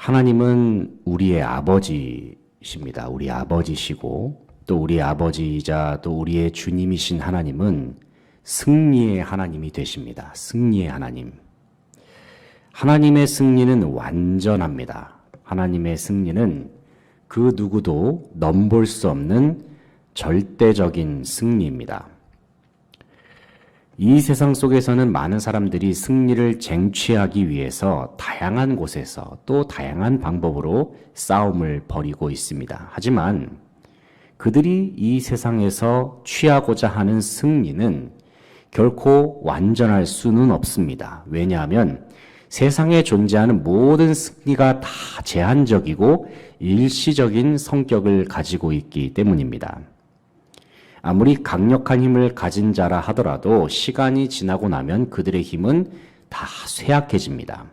하나님은 우리의 아버지십니다. 우리 아버지시고 또 우리의 아버지이자 또 우리의 주님이신 하나님은 승리의 하나님이 되십니다. 승리의 하나님. 하나님의 승리는 완전합니다. 하나님의 승리는 그 누구도 넘볼 수 없는 절대적인 승리입니다. 이 세상 속에서는 많은 사람들이 승리를 쟁취하기 위해서 다양한 곳에서 또 다양한 방법으로 싸움을 벌이고 있습니다. 하지만 그들이 이 세상에서 취하고자 하는 승리는 결코 완전할 수는 없습니다. 왜냐하면 세상에 존재하는 모든 승리가 다 제한적이고 일시적인 성격을 가지고 있기 때문입니다. 아무리 강력한 힘을 가진 자라 하더라도 시간이 지나고 나면 그들의 힘은 다 쇠약해집니다.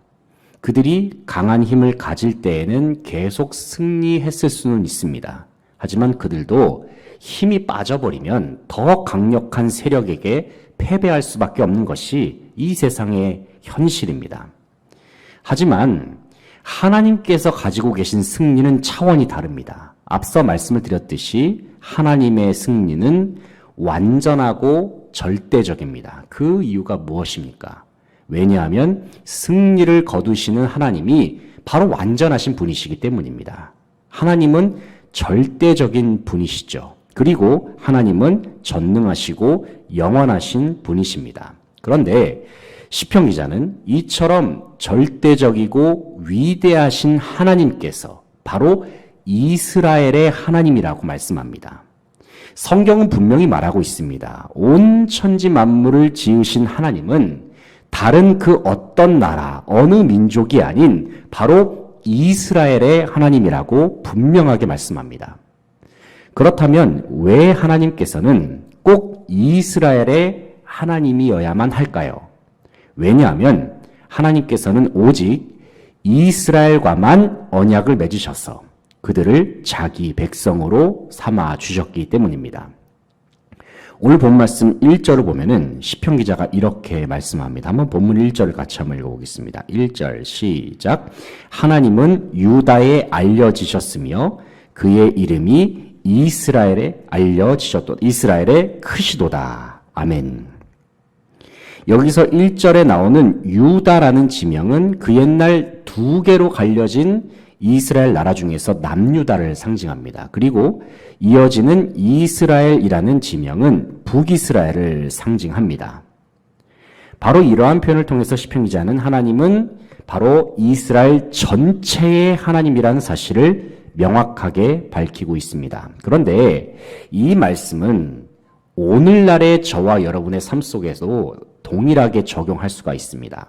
그들이 강한 힘을 가질 때에는 계속 승리했을 수는 있습니다. 하지만 그들도 힘이 빠져버리면 더 강력한 세력에게 패배할 수밖에 없는 것이 이 세상의 현실입니다. 하지만 하나님께서 가지고 계신 승리는 차원이 다릅니다. 앞서 말씀을 드렸듯이 하나님의 승리는 완전하고 절대적입니다. 그 이유가 무엇입니까? 왜냐하면 승리를 거두시는 하나님이 바로 완전하신 분이시기 때문입니다. 하나님은 절대적인 분이시죠. 그리고 하나님은 전능하시고 영원하신 분이십니다. 그런데 시편 기자는 이처럼 절대적이고 위대하신 하나님께서 바로 이스라엘의 하나님이라고 말씀합니다. 성경은 분명히 말하고 있습니다. 온 천지 만물을 지으신 하나님은 다른 그 어떤 나라, 어느 민족이 아닌 바로 이스라엘의 하나님이라고 분명하게 말씀합니다. 그렇다면 왜 하나님께서는 꼭 이스라엘의 하나님이어야만 할까요? 왜냐하면 하나님께서는 오직 이스라엘과만 언약을 맺으셔서 그들을 자기 백성으로 삼아 주셨기 때문입니다. 오늘 본 말씀 1절을 보면은 시편 기자가 이렇게 말씀합니다. 한번 본문 1절을 같이 한번 읽어보겠습니다. 1절 시작. 하나님은 유다에 알려지셨으며 그의 이름이 이스라엘에 알려지셨도다. 이스라엘의 크시도다. 아멘. 여기서 1절에 나오는 유다라는 지명은 그 옛날 두 개로 갈려진 이스라엘 나라 중에서 남유다를 상징합니다. 그리고 이어지는 이스라엘이라는 지명은 북이스라엘을 상징합니다. 바로 이러한 표현을 통해서 시편 기자는 하나님은 바로 이스라엘 전체의 하나님이라는 사실을 명확하게 밝히고 있습니다. 그런데 이 말씀은 오늘날의 저와 여러분의 삶 속에서도 동일하게 적용할 수가 있습니다.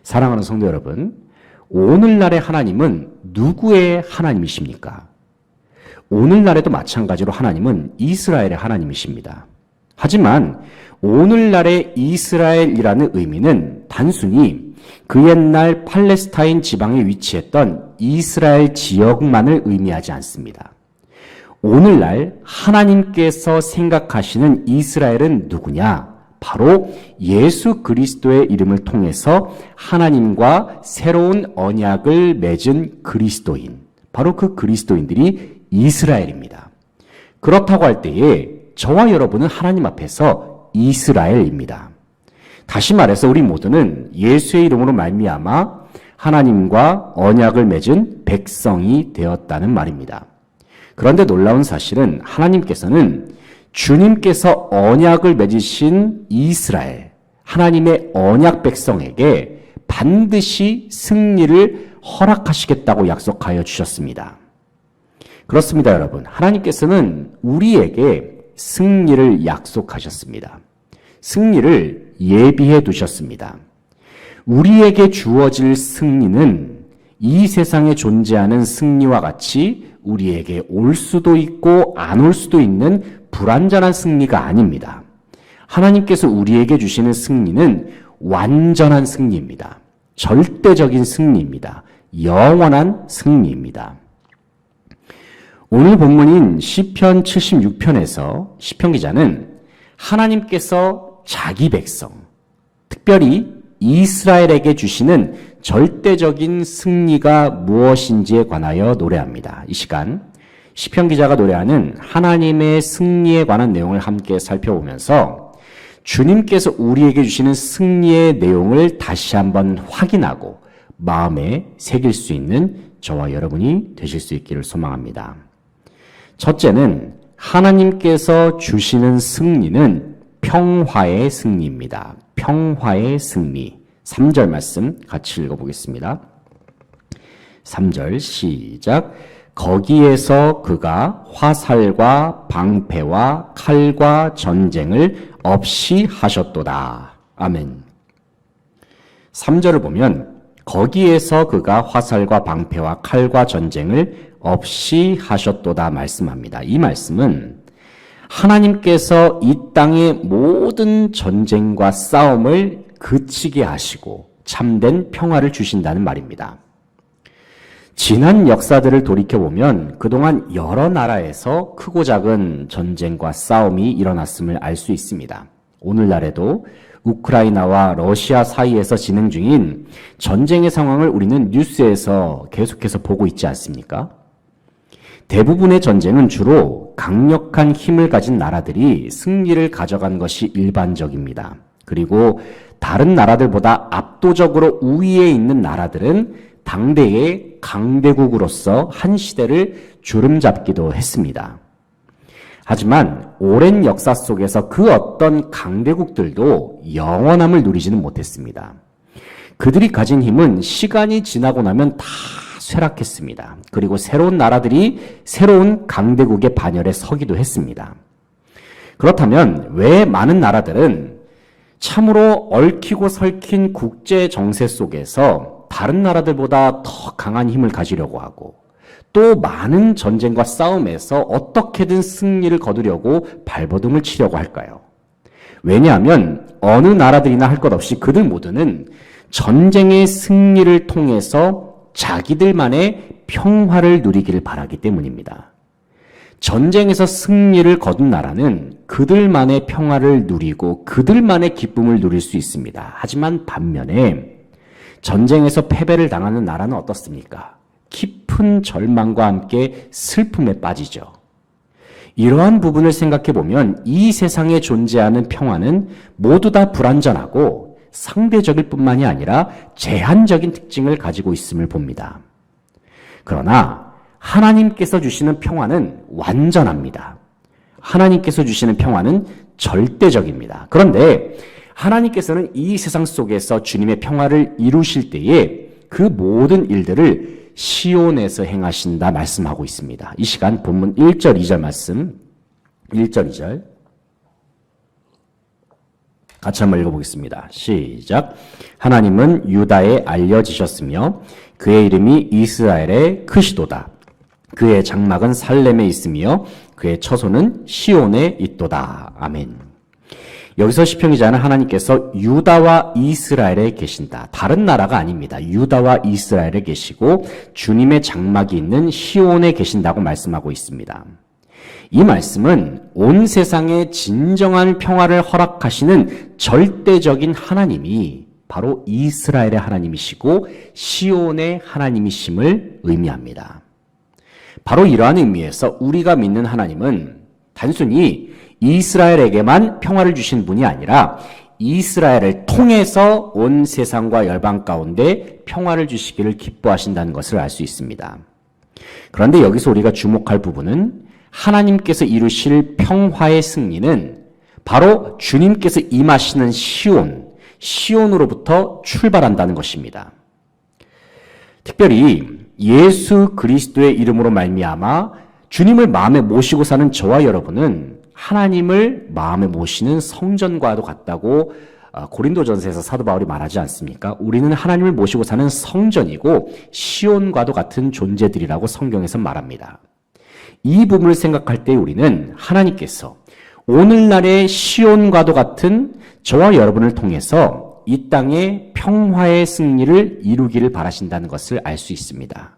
사랑하는 성도 여러분, 오늘날의 하나님은 누구의 하나님이십니까? 오늘날에도 마찬가지로 하나님은 이스라엘의 하나님이십니다. 하지만 오늘날의 이스라엘이라는 의미는 단순히 그 옛날 팔레스타인 지방에 위치했던 이스라엘 지역만을 의미하지 않습니다. 오늘날 하나님께서 생각하시는 이스라엘은 누구냐? 바로 예수 그리스도의 이름을 통해서 하나님과 새로운 언약을 맺은 그리스도인, 바로 그 그리스도인들이 이스라엘입니다. 그렇다고 할 때에 저와 여러분은 하나님 앞에서 이스라엘입니다. 다시 말해서 우리 모두는 예수의 이름으로 말미암아 하나님과 언약을 맺은 백성이 되었다는 말입니다. 그런데 놀라운 사실은 하나님께서는 주님께서 언약을 맺으신 이스라엘, 하나님의 언약 백성에게 반드시 승리를 허락하시겠다고 약속하여 주셨습니다. 그렇습니다, 여러분. 하나님께서는 우리에게 승리를 약속하셨습니다. 승리를 예비해 두셨습니다. 우리에게 주어질 승리는 이 세상에 존재하는 승리와 같이 우리에게 올 수도 있고 안 올 수도 있는 불완전한 승리가 아닙니다. 하나님께서 우리에게 주시는 승리는 완전한 승리입니다. 절대적인 승리입니다. 영원한 승리입니다. 오늘 본문인 시편 76편에서 시편 기자는 하나님께서 자기 백성, 특별히 이스라엘에게 주시는 절대적인 승리가 무엇인지에 관하여 노래합니다. 이 시간 시편 기자가 노래하는 하나님의 승리에 관한 내용을 함께 살펴보면서 주님께서 우리에게 주시는 승리의 내용을 다시 한번 확인하고 마음에 새길 수 있는 저와 여러분이 되실 수 있기를 소망합니다. 첫째는 하나님께서 주시는 승리는 평화의 승리입니다. 평화의 승리. 3절 말씀 같이 읽어보겠습니다. 3절 시작. 거기에서 그가 화살과 방패와 칼과 전쟁을 없이 하셨도다. 아멘. 3절을 보면 거기에서 그가 화살과 방패와 칼과 전쟁을 없이 하셨도다 말씀합니다. 이 말씀은 하나님께서 이 땅의 모든 전쟁과 싸움을 그치게 하시고 참된 평화를 주신다는 말입니다. 지난 역사들을 돌이켜보면 그동안 여러 나라에서 크고 작은 전쟁과 싸움이 일어났음을 알 수 있습니다. 오늘날에도 우크라이나와 러시아 사이에서 진행 중인 전쟁의 상황을 우리는 뉴스에서 계속해서 보고 있지 않습니까? 대부분의 전쟁은 주로 강력한 힘을 가진 나라들이 승리를 가져간 것이 일반적입니다. 그리고 다른 나라들보다 압도적으로 우위에 있는 나라들은 당대의 강대국으로서 한 시대를 주름잡기도 했습니다. 하지만 오랜 역사 속에서 그 어떤 강대국들도 영원함을 누리지는 못했습니다. 그들이 가진 힘은 시간이 지나고 나면 다 쇠락했습니다. 그리고 새로운 나라들이 새로운 강대국의 반열에 서기도 했습니다. 그렇다면 왜 많은 나라들은 참으로 얽히고 설킨 국제 정세 속에서 다른 나라들보다 더 강한 힘을 가지려고 하고 또 많은 전쟁과 싸움에서 어떻게든 승리를 거두려고 발버둥을 치려고 할까요? 왜냐하면 어느 나라들이나 할 것 없이 그들 모두는 전쟁의 승리를 통해서 자기들만의 평화를 누리기를 바라기 때문입니다. 전쟁에서 승리를 거둔 나라는 그들만의 평화를 누리고 그들만의 기쁨을 누릴 수 있습니다. 하지만 반면에 전쟁에서 패배를 당하는 나라는 어떻습니까? 깊은 절망과 함께 슬픔에 빠지죠. 이러한 부분을 생각해 보면 이 세상에 존재하는 평화는 모두 다 불완전하고 상대적일 뿐만이 아니라 제한적인 특징을 가지고 있음을 봅니다. 그러나 하나님께서 주시는 평화는 완전합니다. 하나님께서 주시는 평화는 절대적입니다. 그런데 하나님께서는 이 세상 속에서 주님의 평화를 이루실 때에 그 모든 일들을 시온에서 행하신다 말씀하고 있습니다. 이 시간 본문 1절 2절 말씀 1절 2절 같이 한번 읽어보겠습니다. 시작. 하나님은 유다에 알려지셨으며 그의 이름이 이스라엘에 크시도다. 그의 장막은 살렘에 있으며 그의 처소는 시온에 있도다. 아멘. 여기서 시편 기자는 하나님께서 유다와 이스라엘에 계신다. 다른 나라가 아닙니다. 유다와 이스라엘에 계시고 주님의 장막이 있는 시온에 계신다고 말씀하고 있습니다. 이 말씀은 온 세상에 진정한 평화를 허락하시는 절대적인 하나님이 바로 이스라엘의 하나님이시고 시온의 하나님이심을 의미합니다. 바로 이러한 의미에서 우리가 믿는 하나님은 단순히 이스라엘에게만 평화를 주신 분이 아니라 이스라엘을 통해서 온 세상과 열방 가운데 평화를 주시기를 기뻐하신다는 것을 알 수 있습니다. 그런데 여기서 우리가 주목할 부분은 하나님께서 이루실 평화의 승리는 바로 주님께서 임하시는 시온으로부터 출발한다는 것입니다. 특별히 예수 그리스도의 이름으로 말미암아 주님을 마음에 모시고 사는 저와 여러분은 하나님을 마음에 모시는 성전과도 같다고 고린도전서에서 사도 바울이 말하지 않습니까? 우리는 하나님을 모시고 사는 성전이고 시온과도 같은 존재들이라고 성경에서 말합니다. 이 부분을 생각할 때 우리는 하나님께서 오늘날의 시온과도 같은 저와 여러분을 통해서 이 땅의 평화의 승리를 이루기를 바라신다는 것을 알 수 있습니다.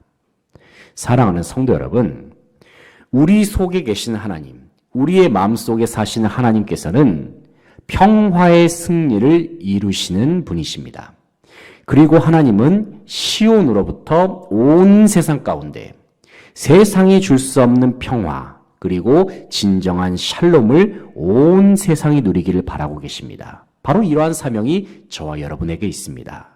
사랑하는 성도 여러분, 우리 속에 계신 하나님, 우리의 마음속에 사시는 하나님께서는 평화의 승리를 이루시는 분이십니다. 그리고 하나님은 시온으로부터 온 세상 가운데 세상이 줄 수 없는 평화 그리고 진정한 샬롬을 온 세상이 누리기를 바라고 계십니다. 바로 이러한 사명이 저와 여러분에게 있습니다.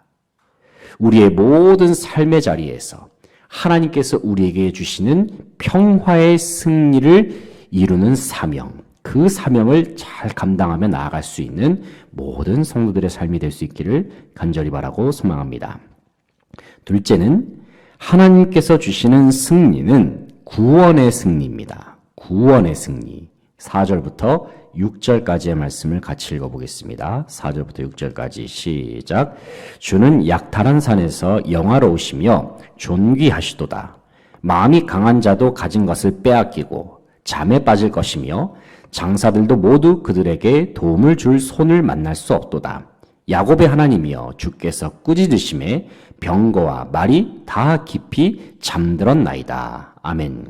우리의 모든 삶의 자리에서 하나님께서 우리에게 주시는 평화의 승리를 이루는 사명, 그 사명을 잘 감당하며 나아갈 수 있는 모든 성도들의 삶이 될 수 있기를 간절히 바라고 소망합니다. 둘째는 하나님께서 주시는 승리는 구원의 승리입니다. 구원의 승리. 4절부터 6절까지의 말씀을 같이 읽어보겠습니다. 4절부터 6절까지 시작. 주는 약탈한 산에서 영화로우시며 존귀하시도다. 마음이 강한 자도 가진 것을 빼앗기고 잠에 빠질 것이며 장사들도 모두 그들에게 도움을 줄 손을 만날 수 없도다. 야곱의 하나님이여 주께서 꾸짖으심에 병거와 말이 다 깊이 잠들었나이다. 아멘.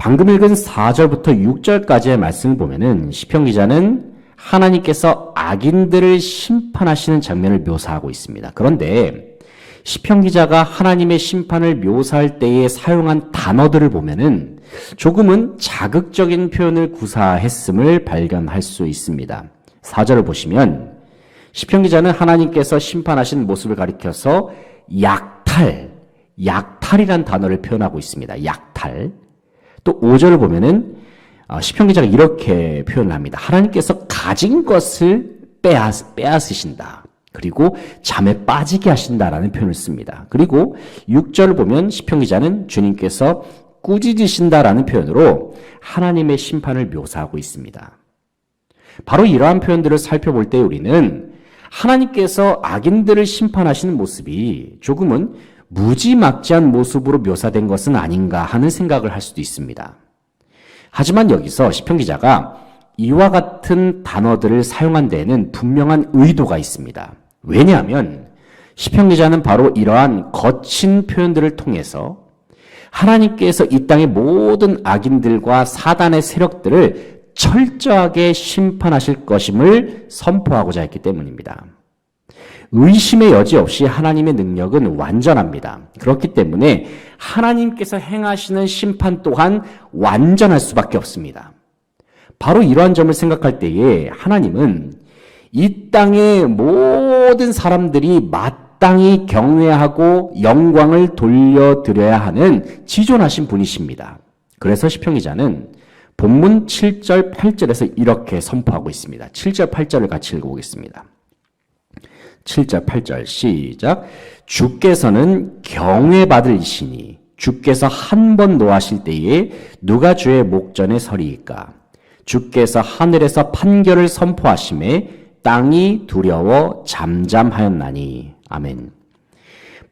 방금 읽은 4절부터 6절까지의 말씀을 보면은 시편 기자는 하나님께서 악인들을 심판하시는 장면을 묘사하고 있습니다. 그런데 시편 기자가 하나님의 심판을 묘사할 때에 사용한 단어들을 보면은 조금은 자극적인 표현을 구사했음을 발견할 수 있습니다. 4절을 보시면 시편 기자는 하나님께서 심판하신 모습을 가리켜서 약탈이란 단어를 표현하고 있습니다. 약탈. 또 5절을 보면은 시편 기자가 이렇게 표현을 합니다. 하나님께서 가진 것을 빼앗으신다. 그리고 잠에 빠지게 하신다라는 표현을 씁니다. 그리고 6절을 보면 시편 기자는 주님께서 꾸짖으신다라는 표현으로 하나님의 심판을 묘사하고 있습니다. 바로 이러한 표현들을 살펴볼 때 우리는 하나님께서 악인들을 심판하시는 모습이 조금은 무지막지한 모습으로 묘사된 것은 아닌가 하는 생각을 할 수도 있습니다. 하지만 여기서 시편 기자가 이와 같은 단어들을 사용한 데에는 분명한 의도가 있습니다. 왜냐하면 시편 기자는 바로 이러한 거친 표현들을 통해서 하나님께서 이 땅의 모든 악인들과 사단의 세력들을 철저하게 심판하실 것임을 선포하고자 했기 때문입니다. 의심의 여지 없이 하나님의 능력은 완전합니다. 그렇기 때문에 하나님께서 행하시는 심판 또한 완전할 수밖에 없습니다. 바로 이러한 점을 생각할 때에 하나님은 이 땅의 모든 사람들이 마땅히 경외하고 영광을 돌려드려야 하는 지존하신 분이십니다. 그래서 시편 기자는 본문 7절, 8절에서 이렇게 선포하고 있습니다. 7절, 8절을 같이 읽어보겠습니다. 7절, 8절 시작. 주께서는 경외받을 이시니 주께서 한 번 노하실 때에 누가 주의 목전에 서리이까. 주께서 하늘에서 판결을 선포하심에 땅이 두려워 잠잠하였나니. 아멘.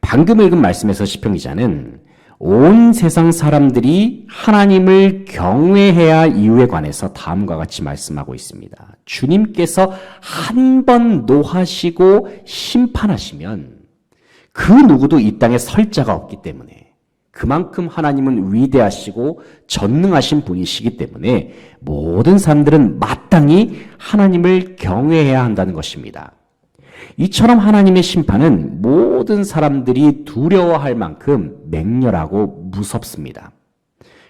방금 읽은 말씀에서 시편 기자는 온 세상 사람들이 하나님을 경외해야 할 이유에 관해서 다음과 같이 말씀하고 있습니다. 주님께서 한 번 노하시고 심판하시면 그 누구도 이 땅에 설 자가 없기 때문에 그만큼 하나님은 위대하시고 전능하신 분이시기 때문에 모든 사람들은 마땅히 하나님을 경외해야 한다는 것입니다. 이처럼 하나님의 심판은 모든 사람들이 두려워할 만큼 맹렬하고 무섭습니다.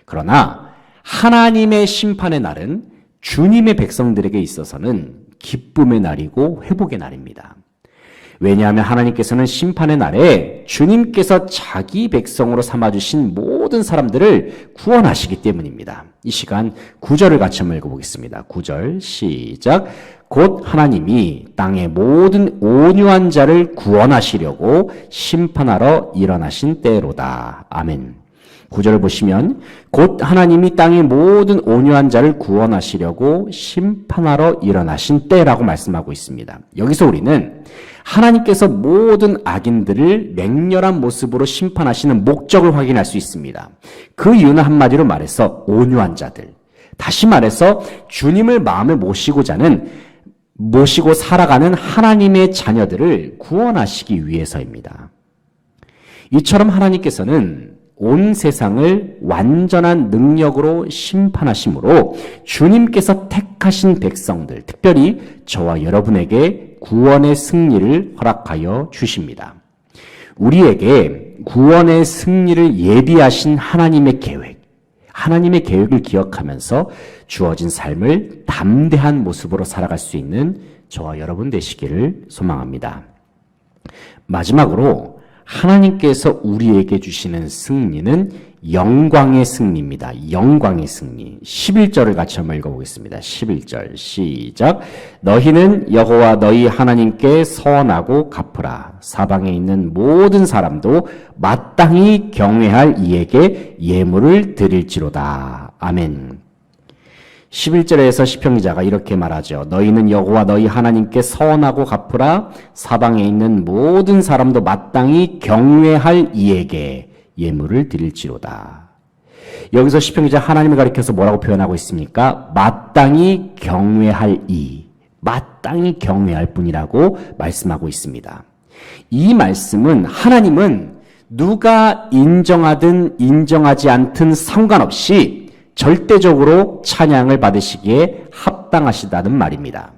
그러나 하나님의 심판의 날은 주님의 백성들에게 있어서는 기쁨의 날이고 회복의 날입니다. 왜냐하면 하나님께서는 심판의 날에 주님께서 자기 백성으로 삼아주신 모든 사람들을 구원하시기 때문입니다. 이 시간 9절을 같이 한번 읽어보겠습니다. 9절 시작. 곧 하나님이 땅의 모든 온유한 자를 구원하시려고 심판하러 일어나신 때로다. 아멘. 9절을 보시면 곧 하나님이 땅의 모든 온유한 자를 구원하시려고 심판하러 일어나신 때라고 말씀하고 있습니다. 여기서 우리는 하나님께서 모든 악인들을 맹렬한 모습으로 심판하시는 목적을 확인할 수 있습니다. 그 이유는 한마디로 말해서 온유한 자들, 다시 말해서 주님을 마음에 모시고 살아가는 하나님의 자녀들을 구원하시기 위해서입니다. 이처럼 하나님께서는 온 세상을 완전한 능력으로 심판하심으로 주님께서 택하신 백성들, 특별히 저와 여러분에게 구원의 승리를 허락하여 주십니다. 우리에게 구원의 승리를 예비하신 하나님의 계획을 기억하면서 주어진 삶을 담대한 모습으로 살아갈 수 있는 저와 여러분 되시기를 소망합니다. 마지막으로 하나님께서 우리에게 주시는 승리는 영광의 승리입니다. 영광의 승리. 11절을 같이 한번 읽어보겠습니다. 11절 시작. 너희는 여호와 너희 하나님께 서원하고 갚으라. 사방에 있는 모든 사람도 마땅히 경외할 이에게 예물을 드릴지로다. 아멘. 11절에서 시편기자가 이렇게 말하죠. 너희는 여호와 너희 하나님께 서원하고 갚으라. 사방에 있는 모든 사람도 마땅히 경외할 이에게 예물을 드릴지로다. 여기서 시편기자 하나님을 가리켜서 뭐라고 표현하고 있습니까? 마땅히 경외할 이, 마땅히 경외할 분이라고 말씀하고 있습니다. 이 말씀은 하나님은 누가 인정하든 인정하지 않든 상관없이 절대적으로 찬양을 받으시기에 합당하시다는 말입니다.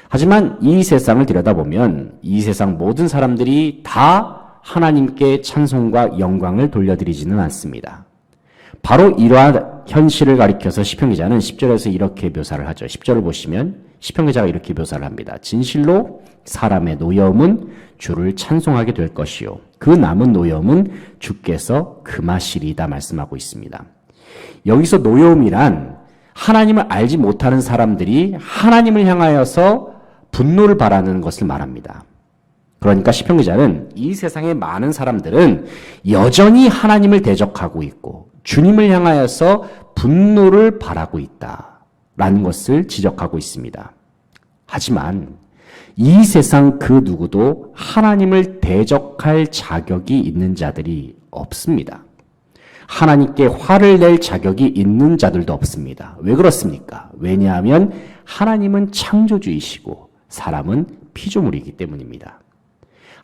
하지만 이 세상을 들여다보면 이 세상 모든 사람들이 다 하나님께 찬송과 영광을 돌려드리지는 않습니다. 바로 이러한 현실을 가리켜서 시편기자는 10절에서 이렇게 묘사를 하죠. 10절을 보시면 시편기자가 이렇게 묘사를 합니다. 진실로 사람의 노여움은 주를 찬송하게 될 것이요 그 남은 노여움은 주께서 금하시리이다 말씀하고 있습니다. 여기서 노여움이란 하나님을 알지 못하는 사람들이 하나님을 향하여서 분노를 바라는 것을 말합니다. 그러니까 시편기자는 이 세상의 많은 사람들은 여전히 하나님을 대적하고 있고 주님을 향하여서 분노를 바라고 있다라는 것을 지적하고 있습니다. 하지만 이 세상 그 누구도 하나님을 대적할 자격이 있는 자들이 없습니다. 하나님께 화를 낼 자격이 있는 자들도 없습니다. 왜 그렇습니까? 왜냐하면 하나님은 창조주이시고 사람은 피조물이기 때문입니다.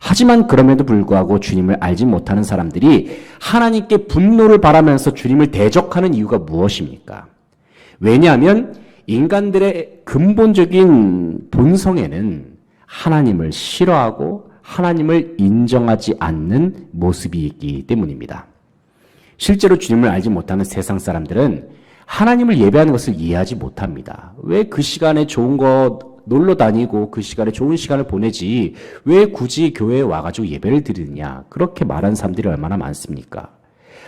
하지만 그럼에도 불구하고 주님을 알지 못하는 사람들이 하나님께 분노를 바라면서 주님을 대적하는 이유가 무엇입니까? 왜냐하면 인간들의 근본적인 본성에는 하나님을 싫어하고 하나님을 인정하지 않는 모습이 있기 때문입니다. 실제로 주님을 알지 못하는 세상 사람들은 하나님을 예배하는 것을 이해하지 못합니다. 왜 그 시간에 좋은 거 놀러 다니고 그 시간에 좋은 시간을 보내지 왜 굳이 교회에 와가지고 예배를 드리느냐 그렇게 말하는 사람들이 얼마나 많습니까?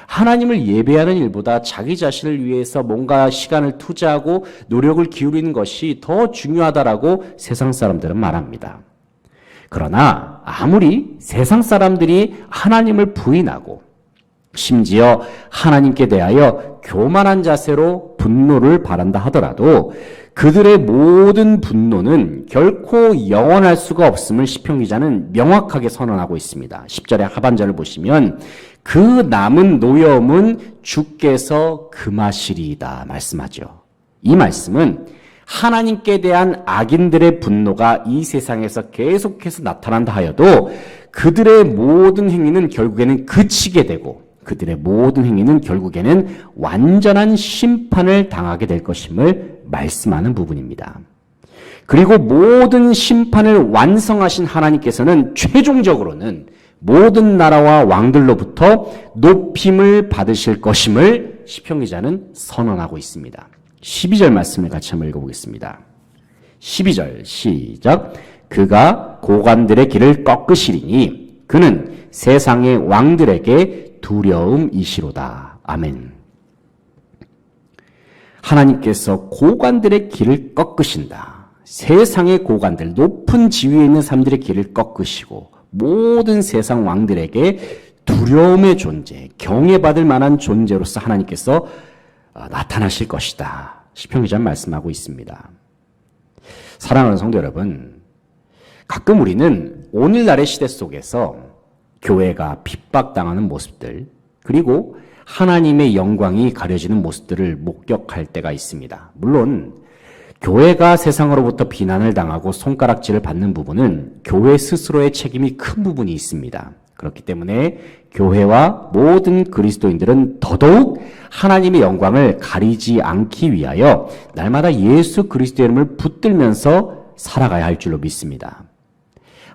하나님을 예배하는 일보다 자기 자신을 위해서 뭔가 시간을 투자하고 노력을 기울이는 것이 더 중요하다라고 세상 사람들은 말합니다. 그러나 아무리 세상 사람들이 하나님을 부인하고 심지어 하나님께 대하여 교만한 자세로 분노를 바란다 하더라도 그들의 모든 분노는 결코 영원할 수가 없음을 시편기자는 명확하게 선언하고 있습니다. 10절의 하반절을 보시면 그 남은 노여움은 주께서 금하시리이다 말씀하죠. 이 말씀은 하나님께 대한 악인들의 분노가 이 세상에서 계속해서 나타난다 하여도 그들의 모든 행위는 결국에는 그치게 되고 그들의 모든 행위는 결국에는 완전한 심판을 당하게 될 것임을 말씀하는 부분입니다. 그리고 모든 심판을 완성하신 하나님께서는 최종적으로는 모든 나라와 왕들로부터 높임을 받으실 것임을 시편기자는 선언하고 있습니다. 12절 말씀을 같이 한번 읽어보겠습니다. 12절 시작. 그가 고관들의 길을 꺾으시리니 그는 세상의 왕들에게 두려움이시로다. 아멘. 하나님께서 고관들의 길을 꺾으신다. 세상의 고관들, 높은 지위에 있는 사람들의 길을 꺾으시고 모든 세상 왕들에게 두려움의 존재, 경외받을 만한 존재로서 하나님께서 나타나실 것이다. 시편기자는 말씀하고 있습니다. 사랑하는 성도 여러분, 가끔 우리는 오늘날의 시대 속에서 교회가 핍박당하는 모습들, 그리고 하나님의 영광이 가려지는 모습들을 목격할 때가 있습니다. 물론 교회가 세상으로부터 비난을 당하고 손가락질을 받는 부분은 교회 스스로의 책임이 큰 부분이 있습니다. 그렇기 때문에 교회와 모든 그리스도인들은 더더욱 하나님의 영광을 가리지 않기 위하여 날마다 예수 그리스도의 이름을 붙들면서 살아가야 할 줄로 믿습니다.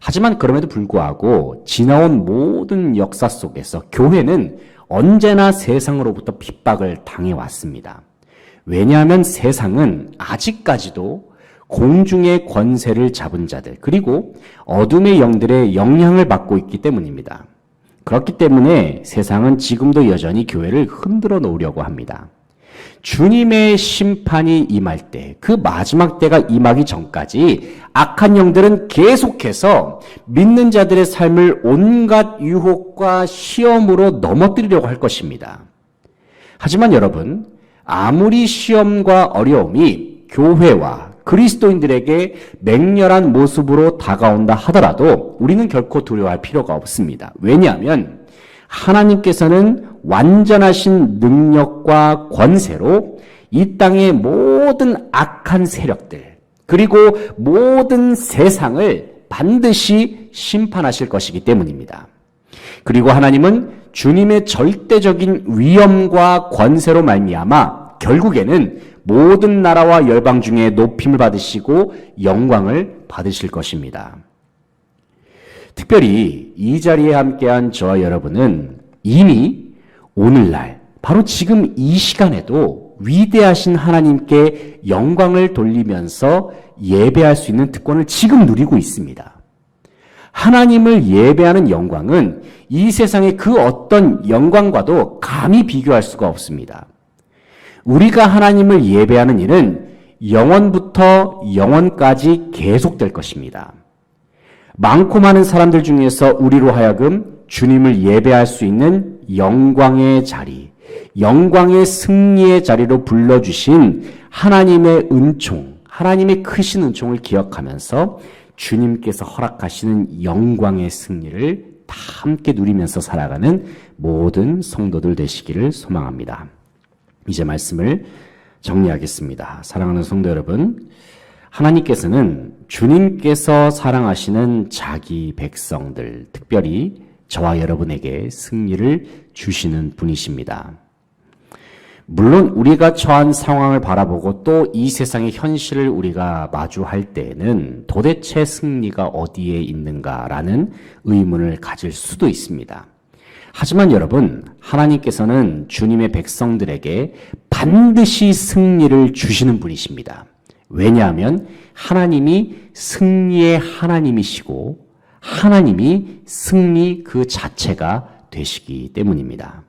하지만 그럼에도 불구하고 지나온 모든 역사 속에서 교회는 언제나 세상으로부터 핍박을 당해왔습니다. 왜냐하면 세상은 아직까지도 공중의 권세를 잡은 자들, 그리고 어둠의 영들의 영향을 받고 있기 때문입니다. 그렇기 때문에 세상은 지금도 여전히 교회를 흔들어 놓으려고 합니다. 주님의 심판이 임할 때, 그 마지막 때가 임하기 전까지 악한 영들은 계속해서 믿는 자들의 삶을 온갖 유혹과 시험으로 넘어뜨리려고 할 것입니다. 하지만 여러분, 아무리 시험과 어려움이 교회와 그리스도인들에게 맹렬한 모습으로 다가온다 하더라도 우리는 결코 두려워할 필요가 없습니다. 왜냐하면 하나님께서는 완전하신 능력과 권세로 이 땅의 모든 악한 세력들, 그리고 모든 세상을 반드시 심판하실 것이기 때문입니다. 그리고 하나님은 주님의 절대적인 위엄과 권세로 말미암아 결국에는 모든 나라와 열방 중에 높임을 받으시고 영광을 받으실 것입니다. 특별히 이 자리에 함께한 저와 여러분은 이미 오늘날 바로 지금 이 시간에도 위대하신 하나님께 영광을 돌리면서 예배할 수 있는 특권을 지금 누리고 있습니다. 하나님을 예배하는 영광은 이 세상의 그 어떤 영광과도 감히 비교할 수가 없습니다. 우리가 하나님을 예배하는 일은 영원부터 영원까지 계속될 것입니다. 많고 많은 사람들 중에서 우리로 하여금 주님을 예배할 수 있는 영광의 자리, 영광의 승리의 자리로 불러주신 하나님의 은총, 하나님의 크신 은총을 기억하면서 주님께서 허락하시는 영광의 승리를 다 함께 누리면서 살아가는 모든 성도들 되시기를 소망합니다. 이제 말씀을 정리하겠습니다. 사랑하는 성도 여러분, 하나님께서는 주님께서 사랑하시는 자기 백성들, 특별히 저와 여러분에게 승리를 주시는 분이십니다. 물론 우리가 처한 상황을 바라보고 또 이 세상의 현실을 우리가 마주할 때에는 도대체 승리가 어디에 있는가라는 의문을 가질 수도 있습니다. 하지만 여러분, 하나님께서는 주님의 백성들에게 반드시 승리를 주시는 분이십니다. 왜냐하면 하나님이 승리의 하나님이시고 하나님이 승리 그 자체가 되시기 때문입니다.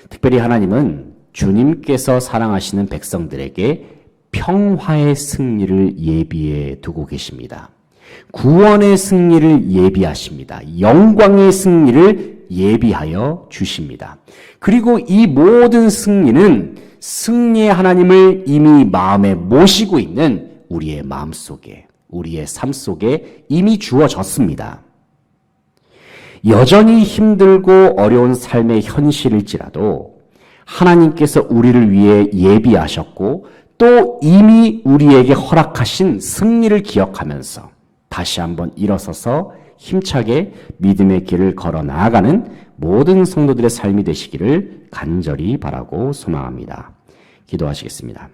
특별히 하나님은 주님께서 사랑하시는 백성들에게 평화의 승리를 예비해 두고 계십니다. 구원의 승리를 예비하십니다. 영광의 승리를 예비하여 주십니다. 그리고 이 모든 승리는 승리의 하나님을 이미 마음에 모시고 있는 우리의 마음속에, 우리의 삶 속에 이미 주어졌습니다. 여전히 힘들고 어려운 삶의 현실일지라도 하나님께서 우리를 위해 예비하셨고 또 이미 우리에게 허락하신 승리를 기억하면서 다시 한번 일어서서 힘차게 믿음의 길을 걸어 나아가는 모든 성도들의 삶이 되시기를 간절히 바라고 소망합니다. 기도하시겠습니다.